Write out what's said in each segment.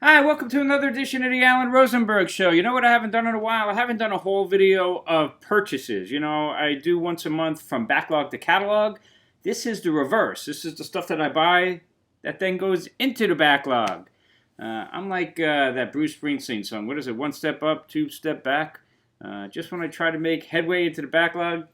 Hi, welcome to another edition of the Alan Rosenberg Show. You know what I haven't done in a while? I haven't done a whole video of purchases. You know, I do once a month from backlog to catalog. This is the reverse. This is the stuff that I buy that then goes into the backlog. I'm like that Bruce Springsteen song. What is it? One step up, two step back. Just when I try to make headway into the backlog,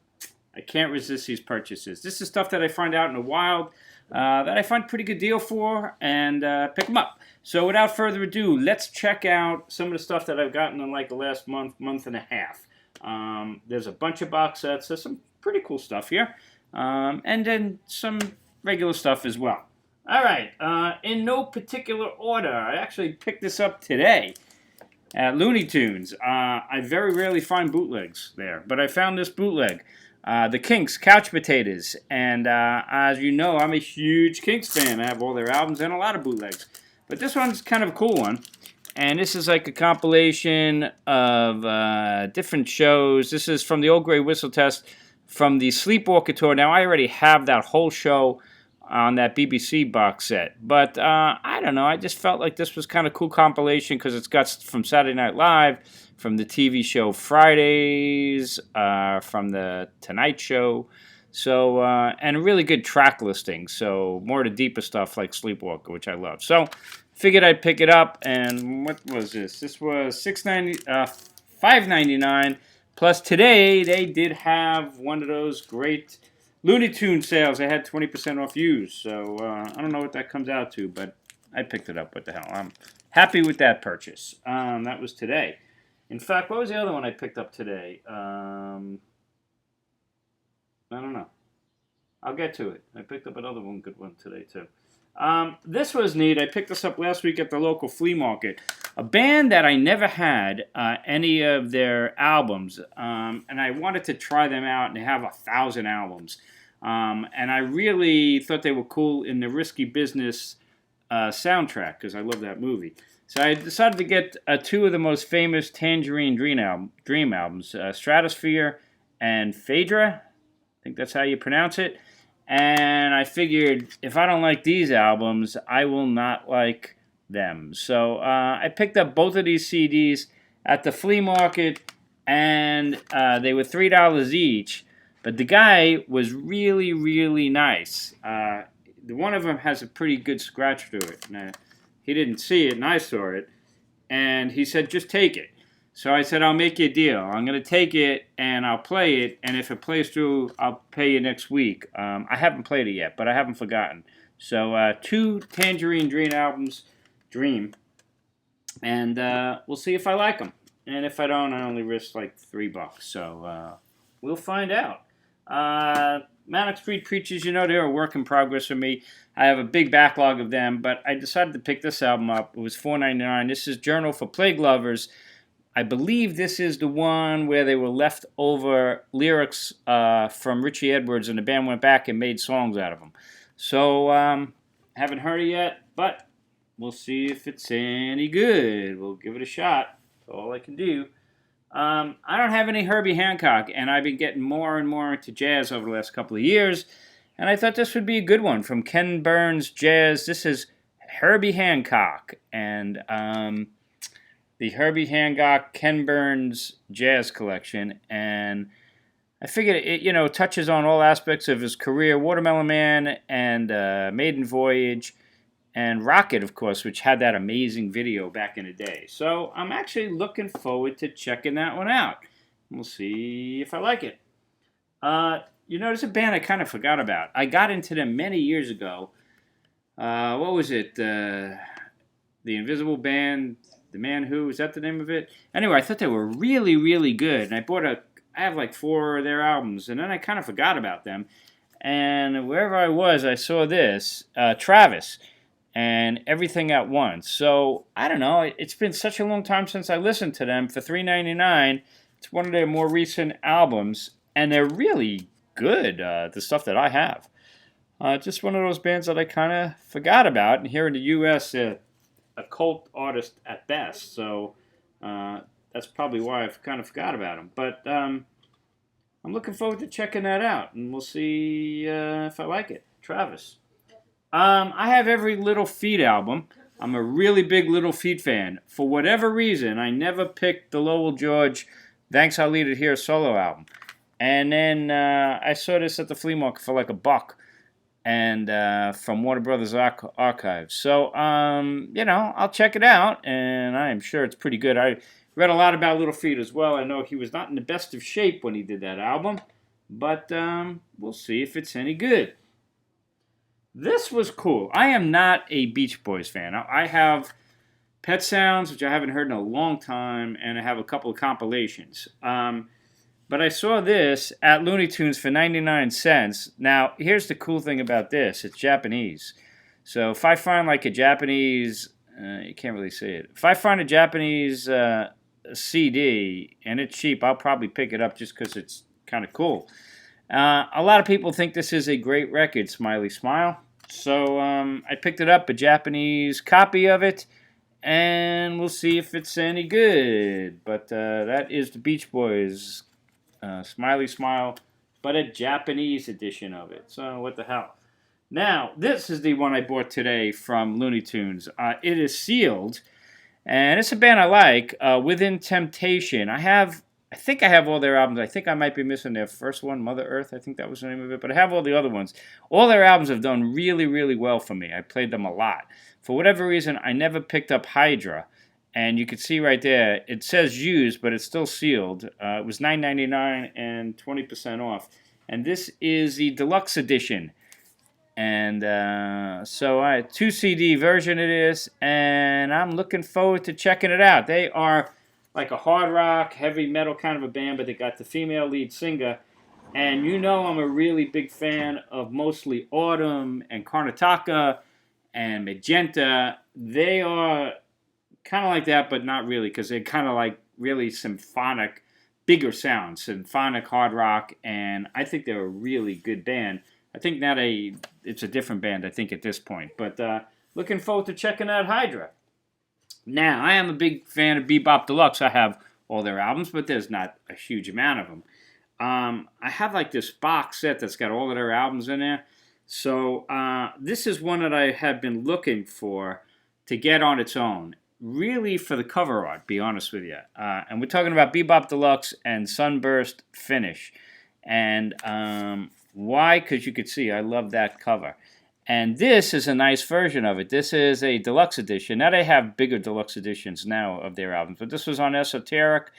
I can't resist these purchases. This is stuff that I find out in the wild that I find a pretty good deal for and pick them up. So without further ado, let's check out some of the stuff that I've gotten in like the last month and a half. There's a bunch of box sets. There's some pretty cool stuff here. And then some regular stuff as well. All right, in no particular order, I actually picked this up today at Looney Tunes. I very rarely find bootlegs there, but I found this bootleg. The Kinks, Couch Potatoes, and as you know, I'm a huge Kinks fan. I have all their albums and a lot of bootlegs. But this one's kind of a cool one, and this is like a compilation of different shows. This is from the Old Grey Whistle Test from the Sleepwalker Tour. Now, I already have that whole show on that BBC box set, but I don't know. I just felt like this was kind of cool compilation because it's got from Saturday Night Live, from the TV show Fridays, from the Tonight Show, so and a really good track listing. So more of the deeper stuff like Sleepwalker, which I love. So figured I'd pick it up. And what was this? This was $5.99. Plus today they did have one of those great Looney Tunes sales. They had 20% off used. So I don't know what that comes out to, but I picked it up. What the hell? I'm happy with that purchase. That was today. In fact, what was the other one I picked up today? I don't know. I'll get to it. I picked up another one, good one today, too. This was neat. I picked this up last week at the local flea market. A band that I never had any of their albums, and I wanted to try them out, and they have 1,000 albums. And I really thought they were cool in the Risky Business soundtrack, because I love that movie. So I decided to get two of the most famous Tangerine Dream albums, Stratosphere and Phaedra. I think that's how you pronounce it. And I figured if I don't like these albums, I will not like them. So I picked up both of these CDs at the flea market, and they were $3 each. But the guy was really, really nice. One of them has a pretty good scratch through it. Now, he didn't see it, and I saw it. And he said, just take it. So I said, I'll make you a deal. I'm going to take it, and I'll play it. And if it plays through, I'll pay you next week. I haven't played it yet, but I haven't forgotten. So two Tangerine Dream albums, and we'll see if I like them. And if I don't, I only risk like $3. So we'll find out. Manic Street Preachers, you know, they're a work in progress for me. I have a big backlog of them, but I decided to pick this album up. It was $4.99. This is Journal for Plague Lovers. I believe this is the one where they were left over lyrics from Richie Edwards, and the band went back and made songs out of them. So, haven't heard it yet, but we'll see if it's any good. We'll give it a shot. That's all I can do. I don't have any Herbie Hancock, and I've been getting more and more into jazz over the last couple of years, and I thought this would be a good one from Ken Burns Jazz. This is Herbie Hancock, and the Herbie Hancock Ken Burns Jazz Collection, and I figured it, touches on all aspects of his career, Watermelon Man and Maiden Voyage, and Rocket, of course, which had that amazing video back in the day. So I'm actually looking forward to checking that one out. We'll see if I like it. There's a band I kind of forgot about. I got into them many years ago. What was it? The Invisible Band, The Man Who, is that the name of it? Anyway, I thought they were really, really good. And I have like 4 of their albums, and then I kind of forgot about them. And wherever I was, I saw this, Travis, and Everything at Once. So, I don't know, it's been such a long time since I listened to them. For $3.99, it's one of their more recent albums, and they're really good, the stuff that I have. Just one of those bands that I kind of forgot about, and here in the U.S., a cult artist at best, so that's probably why I kind of forgot about them. But I'm looking forward to checking that out, and we'll see if I like it. Travis. I have every Little Feat album. I'm a really big Little Feat fan. For whatever reason, I never picked the Lowell George Thanks I'll Leave It Here solo album. And then I saw this at the flea market for like $1, and from Warner Brothers Archives. So, I'll check it out, and I am sure it's pretty good. I read a lot about Little Feat as well. I know he was not in the best of shape when he did that album, but we'll see if it's any good. This was cool. I am not a Beach Boys fan. I have Pet Sounds, which I haven't heard in a long time, and I have a couple of compilations. But I saw this at Looney Tunes for 99 cents. Now, here's the cool thing about this. It's Japanese. So if I find like a Japanese, you can't really see it. If I find a Japanese CD and it's cheap, I'll probably pick it up just because it's kind of cool. A lot of people think this is a great record, Smiley Smile. So I picked it up, a Japanese copy of it, and we'll see if it's any good. But that is the Beach Boys Smiley Smile, but a Japanese edition of it. So what the hell? Now, this is the one I bought today from Looney Tunes. It is sealed, and it's a band I like, Within Temptation. I think I have all their albums. I think I might be missing their first one, Mother Earth. I think that was the name of it. But I have all the other ones. All their albums have done really, really well for me. I played them a lot. For whatever reason, I never picked up Hydra. And you can see right there, it says used, but it's still sealed. It was $9.99 and 20% off. And this is the deluxe edition. And so a 2 CD version it is. And I'm looking forward to checking it out. They are like a hard rock, heavy metal kind of a band, but they got the female lead singer. And you know I'm a really big fan of mostly Autumn and Karnataka and Magenta. They are kind of like that, but not really, because they're kind of like really symphonic, bigger sounds, symphonic hard rock, and I think they're a really good band. I think now it's a different band, I think, at this point. But looking forward to checking out Hydra. Now, I am a big fan of Bebop Deluxe. I have all their albums, but there's not a huge amount of them. I have like this box set that's got all of their albums in there. So this is one that I have been looking for to get on its own. Really for the cover art, be honest with you. And we're talking about Bebop Deluxe and Sunburst Finish. And why? Because you could see I love that cover. And this is a nice version of it. This is a deluxe edition. Now they have bigger deluxe editions now of their albums. But this was on Esoteric.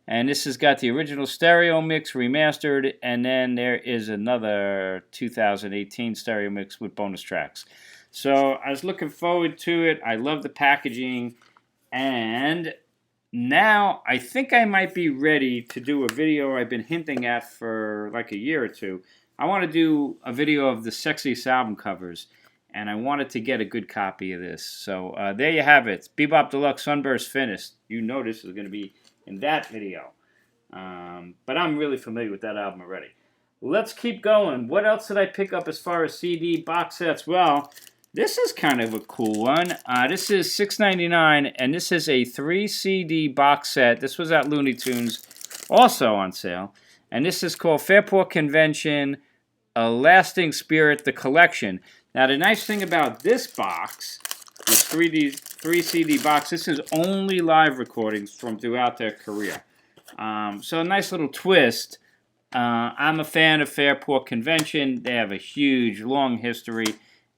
And this has got the original stereo mix remastered. And then there is another 2018 stereo mix with bonus tracks. So I was looking forward to it. I love the packaging. And now I think I might be ready to do a video I've been hinting at for like a year or two. I want to do a video of the sexiest album covers, and I wanted to get a good copy of this. So there you have it. Bebop Deluxe Sunburst Finish. You know this is going to be in that video. But I'm really familiar with that album already. Let's keep going. What else did I pick up as far as CD box sets? Well, this is kind of a cool one. This is $6.99, and this is a 3 CD box set. This was at Looney Tunes, also on sale. And this is called Fairport Convention, A Lasting Spirit, The Collection. Now, the nice thing about this box, this 3 CD box, this is only live recordings from throughout their career. So a nice little twist. I'm a fan of Fairport Convention. They have a huge, long history.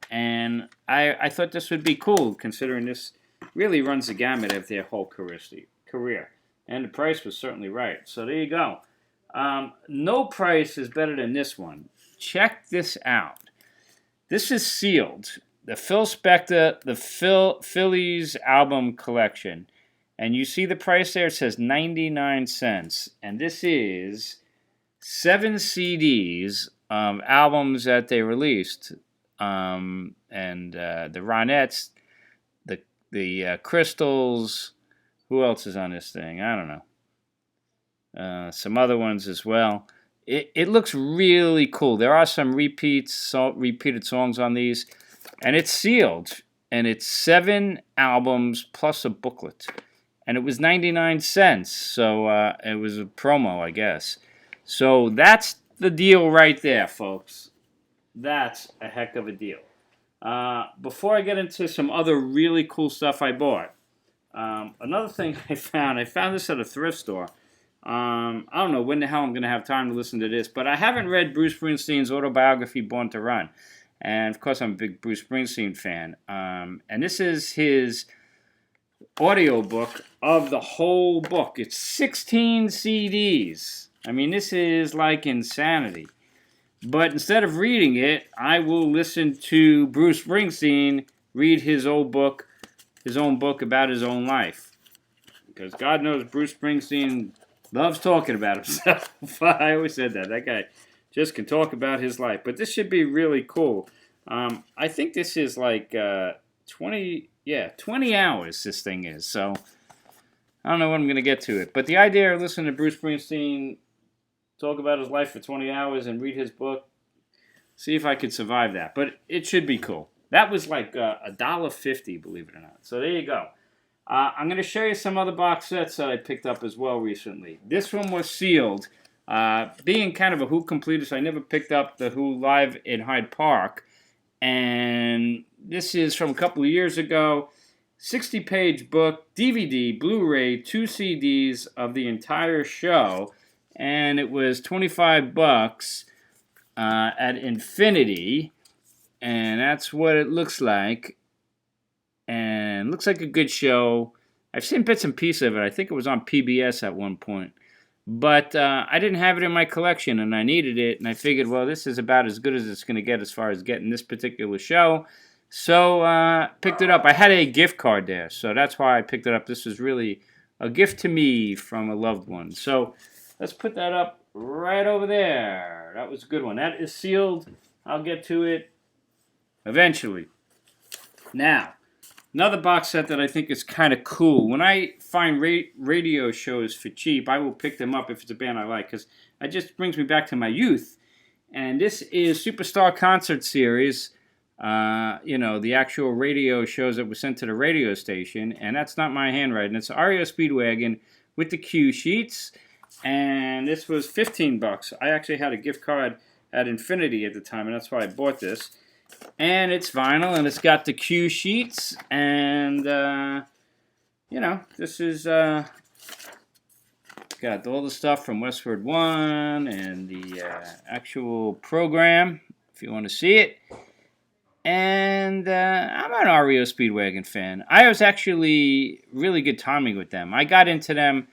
And I thought this would be cool, considering this really runs the gamut of their whole career. And the price was certainly right. So there you go. No price is better than this one. Check this out. This is sealed. The Phil Spector, the Phillies album collection. And you see the price there? It says 99 cents. And this is 7 CDs of albums that they released. And the Ronettes, the Crystals, who else is on this thing? I don't know. Some other ones as well. It looks really cool. There are some repeated songs on these, and it's sealed. And it's 7 albums plus a booklet, and it was 99 cents. So it was a promo, I guess. So that's the deal right there, folks. That's a heck of a deal. Before I get into some other really cool stuff I bought, another thing I found this at a thrift store. I don't know when the hell I'm going to have time to listen to this, but I haven't read Bruce Springsteen's autobiography, Born to Run. And, of course, I'm a big Bruce Springsteen fan. And this is his audio book of the whole book. It's 16 CDs. I mean, this is like insanity. But instead of reading it, I will listen to Bruce Springsteen read his own book about his own life. Because God knows Bruce Springsteen loves talking about himself. I always said that. That guy just can talk about his life. But this should be really cool. I think this is like 20 hours this thing is. So I don't know when I'm going to get to it. But the idea of listening to Bruce Springsteen talk about his life for 20 hours and read his book, see if I could survive that. But it should be cool. That was like $1.50, believe it or not. So there you go. I'm going to show you some other box sets that I picked up as well recently. This one was sealed. Being kind of a Who completist, I never picked up the Who Live in Hyde Park. And this is from a couple of years ago. 60-page book, DVD, Blu-ray, 2 CDs of the entire show. And it was $25 at Infinity. And that's what it looks like. And looks like a good show. I've seen bits and pieces of it. I think it was on PBS at one point. But I didn't have it in my collection, and I needed it. And I figured, well, this is about as good as it's going to get as far as getting this particular show. So picked it up. I had a gift card there, so that's why I picked it up. This was really a gift to me from a loved one. So let's put that up right over there. That was a good one. That is sealed. I'll get to it eventually. Now, another box set that I think is kind of cool. When I find radio shows for cheap, I will pick them up if it's a band I like, because it just brings me back to my youth. And this is Superstar Concert Series. The actual radio shows that were sent to the radio station. And that's not my handwriting. It's REO Speedwagon with the cue sheets. And this was $15. I actually had a gift card at Infinity at the time, and that's why I bought this. And it's vinyl, and it's got the cue sheets, and, this is, got all the stuff from Westward One, and the actual program, if you want to see it. And I'm an REO Speedwagon fan. I was actually really good timing with them. I got into them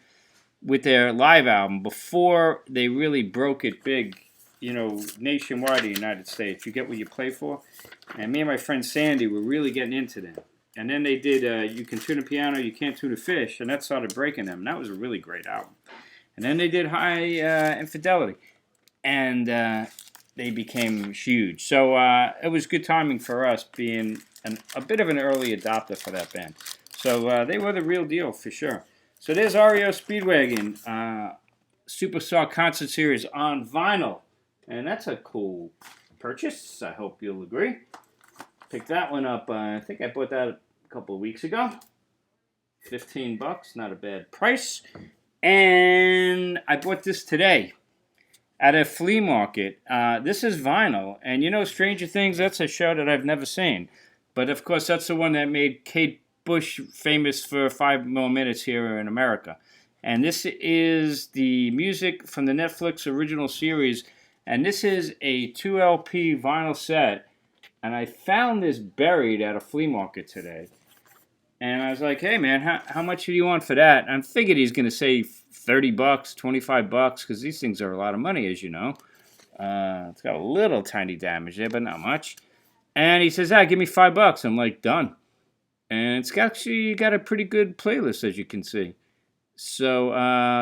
with their live album before they really broke it big, nationwide in the United States. You get what you play for. And me and my friend Sandy were really getting into them. And then they did You Can Tune a Piano, You Can't Tune a Fish, and that started breaking them. And that was a really great album. And then they did High Infidelity. And they became huge. So it was good timing for us being a bit of an early adopter for that band. So they were the real deal for sure. So there's REO Speedwagon, Superstar Concert Series on vinyl. And that's a cool purchase. I hope you'll agree. Picked that one up. I think I bought that a couple of weeks ago. $15, not a bad price. And I bought this today at a flea market. This is vinyl. And Stranger Things, that's a show that I've never seen. But of course, that's the one that made Kate Bush famous for 5 more minutes here in America. And this is the music from the Netflix original series. And this is a 2 LP vinyl set. And I found this buried at a flea market today. And I was like, hey man, how much do you want for that? And I figured he's going to say $30, $25, because these things are a lot of money, as you know. It's got a little tiny damage there, but not much. And he says, give me $5. I'm like, done. And it's actually got a pretty good playlist, as you can see. So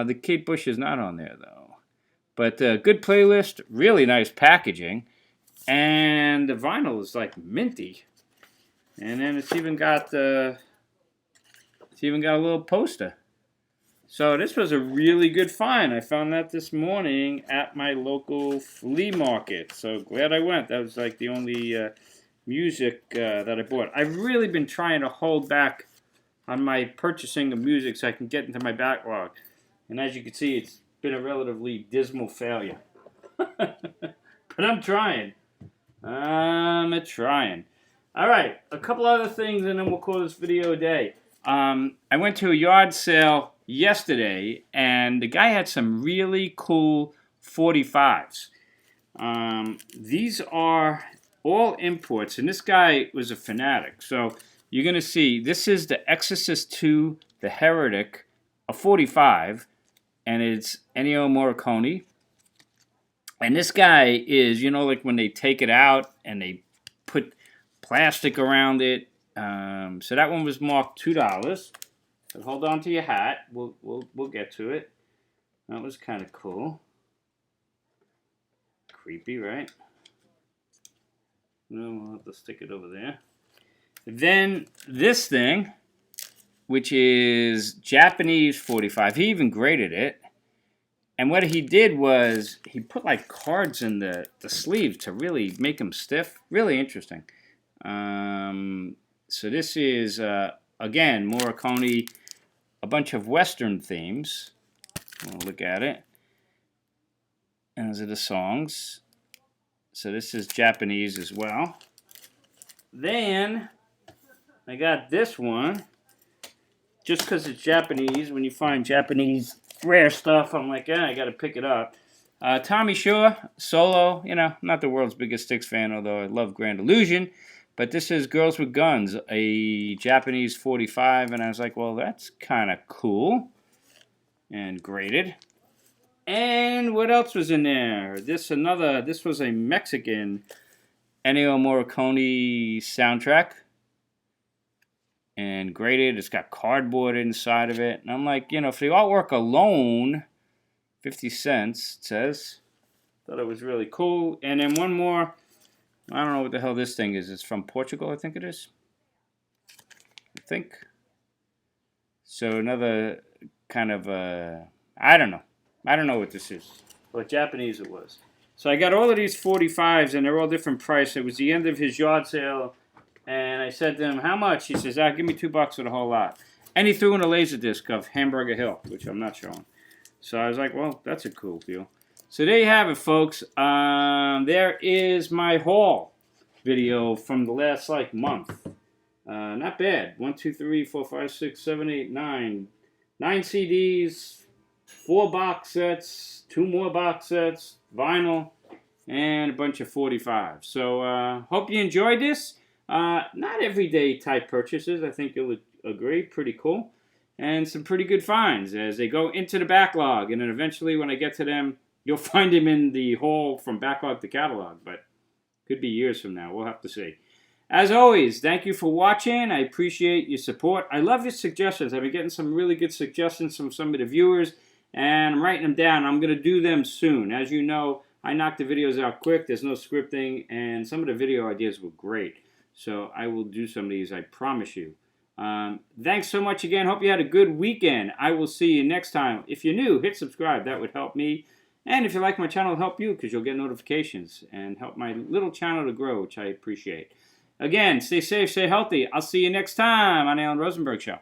the Kate Bush is not on there, though. But good playlist, really nice packaging. And the vinyl is like minty. And then it's even got a little poster. So this was a really good find. I found that this morning at my local flea market. So glad I went. That was like the only music that I bought. I've really been trying to hold back on my purchasing of music so I can get into my backlog. And as you can see, it's been a relatively dismal failure. But I'm trying. I'm trying. All right, a couple other things, and then we'll call this video a day. I went to a yard sale yesterday, and the guy had some really cool 45's. These are all imports, and this guy was a fanatic. So you're going to see, this is the Exorcist 2, the Heretic, a 45, and it's Ennio Morricone. And this guy is, you know, like when they take it out and they put plastic around it. So that one was marked $2. But hold on to your hat. We'll get to it. That was kind of cool. Creepy, right? We'll have to stick it over there. Then this thing, which is Japanese 45. He even graded it. And what he did was he put like cards in the sleeve to really make them stiff. Really interesting. So this is, again, Morricone, a bunch of Western themes. We'll look at it. And those are the songs. So this is Japanese as well. Then I got this one. Just because it's Japanese, when you find Japanese rare stuff, I'm like, I got to pick it up. Tommy Shore, solo. You know, I'm not the world's biggest Styx fan, although I love Grand Illusion. But this is Girls with Guns, a Japanese 45. And I was like, well, that's kind of cool. And graded. And what else was in there? This was a Mexican Ennio Morricone soundtrack. And graded. It's got cardboard inside of it. And I'm like, you know, for the artwork alone, 50 cents, it says. Thought it was really cool. And then one more. I don't know what the hell this thing is. It's from Portugal, I think it is. I think. So another kind of, I don't know. I don't know what this is. What Japanese it was. So I got all of these 45s, and they're all different price. It was the end of his yard sale. And I said to him, how much? He says, give me $2 for the whole lot. And he threw in a laser disc of Hamburger Hill, which I'm not showing. So I was like, well, that's a cool deal. So there you have it, folks. There is my haul video from the last, month. Not bad. 1, 2, 3, 4, 5, 6, 7, 8, 9. 9 CDs, 4 box sets, 2 more box sets, vinyl, and a bunch of 45s. So hope you enjoyed this. Not everyday type purchases, I think you'll agree, pretty cool. And some pretty good finds as they go into the backlog. And then eventually when I get to them, you'll find them in the haul from backlog to catalog. But could be years from now. We'll have to see. As always, thank you for watching. I appreciate your support. I love your suggestions. I've been getting some really good suggestions from some of the viewers. And I'm writing them down. I'm going to do them soon. As you know, I knock the videos out quick. There's no scripting. And some of the video ideas were great. So I will do some of these, I promise you. Thanks so much again. Hope you had a good weekend. I will see you next time. If you're new, hit subscribe. That would help me. And if you like my channel, it'll help you because you'll get notifications and help my little channel to grow, which I appreciate. Again, stay safe, stay healthy. I'll see you next time on the Alan Rosenberg Show.